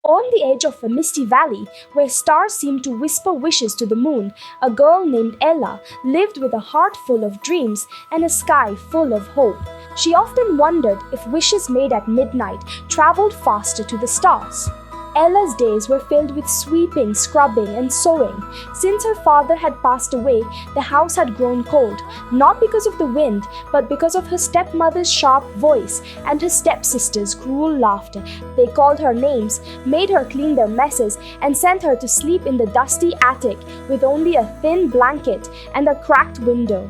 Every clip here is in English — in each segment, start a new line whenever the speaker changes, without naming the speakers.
On the edge of a misty valley, where stars seemed to whisper wishes to the moon, a girl named Ella lived with a heart full of dreams and a sky full of hope. She often wondered if wishes made at midnight traveled faster to the stars. Ella's days were filled with sweeping, scrubbing, and sewing. Since her father had passed away, the house had grown cold, not because of the wind, but because of her stepmother's sharp voice and her stepsister's cruel laughter. They called her names, made her clean their messes, and sent her to sleep in the dusty attic with only a thin blanket and a cracked window.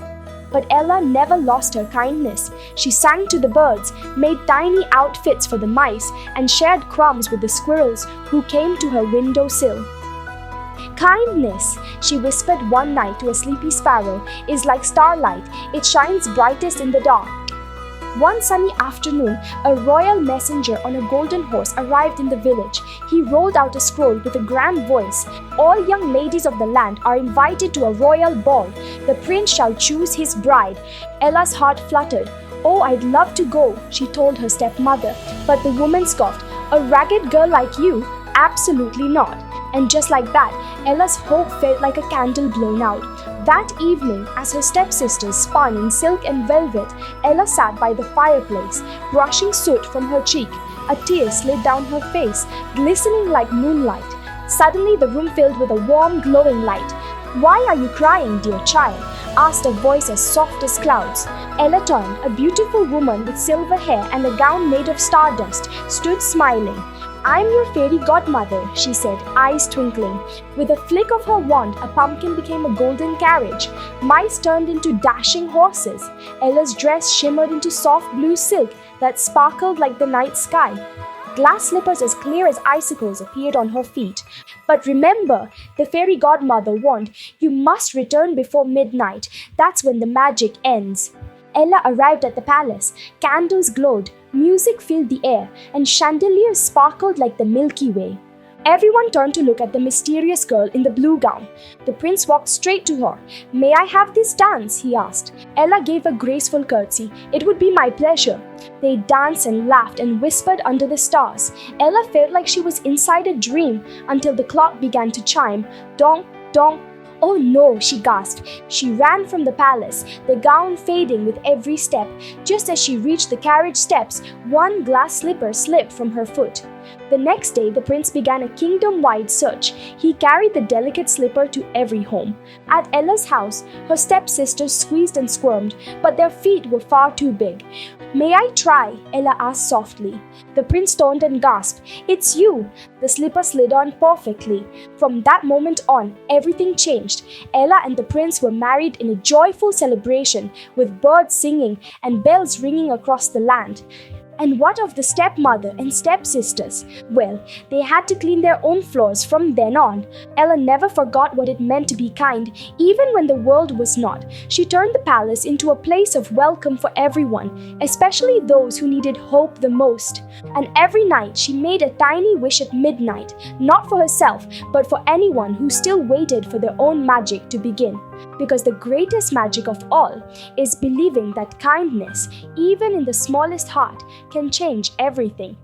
But Ella never lost her kindness. She sang to the birds, made tiny outfits for the mice, and shared crumbs with the squirrels who came to her windowsill. "Kindness," she whispered one night to a sleepy sparrow, "is like starlight. It shines brightest in the dark." One sunny afternoon, a royal messenger on a golden horse arrived in the village. He rolled out a scroll with a grand voice. "All young ladies of the land are invited to a royal ball. The prince shall choose his bride." Ella's heart fluttered. "Oh, I'd love to go," she told her stepmother. But the woman scoffed. "A ragged girl like you? Absolutely not." And just like that, Ella's hope felt like a candle blown out. That evening, as her stepsisters spun in silk and velvet, Ella sat by the fireplace, brushing soot from her cheek. A tear slid down her face, glistening like moonlight. Suddenly, the room filled with a warm, glowing light. "Why are you crying, dear child?" asked a voice as soft as clouds. Ella turned. A beautiful woman with silver hair and a gown made of stardust stood smiling. "I'm your fairy godmother," she said, eyes twinkling. With a flick of her wand, a pumpkin became a golden carriage. Mice turned into dashing horses. Ella's dress shimmered into soft blue silk that sparkled like the night sky. Glass slippers as clear as icicles appeared on her feet. "But remember," the fairy godmother warned, "you must return before midnight. That's when the magic ends." Ella arrived at the palace. Candles glowed, music filled the air, and chandeliers sparkled like the Milky Way. Everyone turned to look at the mysterious girl in the blue gown. The prince walked straight to her. "May I have this dance?" he asked. Ella gave a graceful curtsy. "It would be my pleasure." They danced and laughed and whispered under the stars. Ella felt like she was inside a dream until the clock began to chime. Dong, dong. "Oh no," she gasped. She ran from the palace, the gown fading with every step. Just as she reached the carriage steps, one glass slipper slipped from her foot. The next day, the prince began a kingdom-wide search. He carried the delicate slipper to every home. At Ella's house, her stepsisters squeezed and squirmed, but their feet were far too big. "May I try?" Ella asked softly. The prince turned and gasped. "It's you!" The slipper slid on perfectly. From that moment on, everything changed. Ella and the prince were married in a joyful celebration, with birds singing and bells ringing across the land. And what of the stepmother and stepsisters? Well, they had to clean their own floors from then on. Ella never forgot what it meant to be kind, even when the world was not. She turned the palace into a place of welcome for everyone, especially those who needed hope the most. And every night she made a tiny wish at midnight, not for herself, but for anyone who still waited for their own magic to begin. Because the greatest magic of all is believing that kindness, even in the smallest heart, can change everything.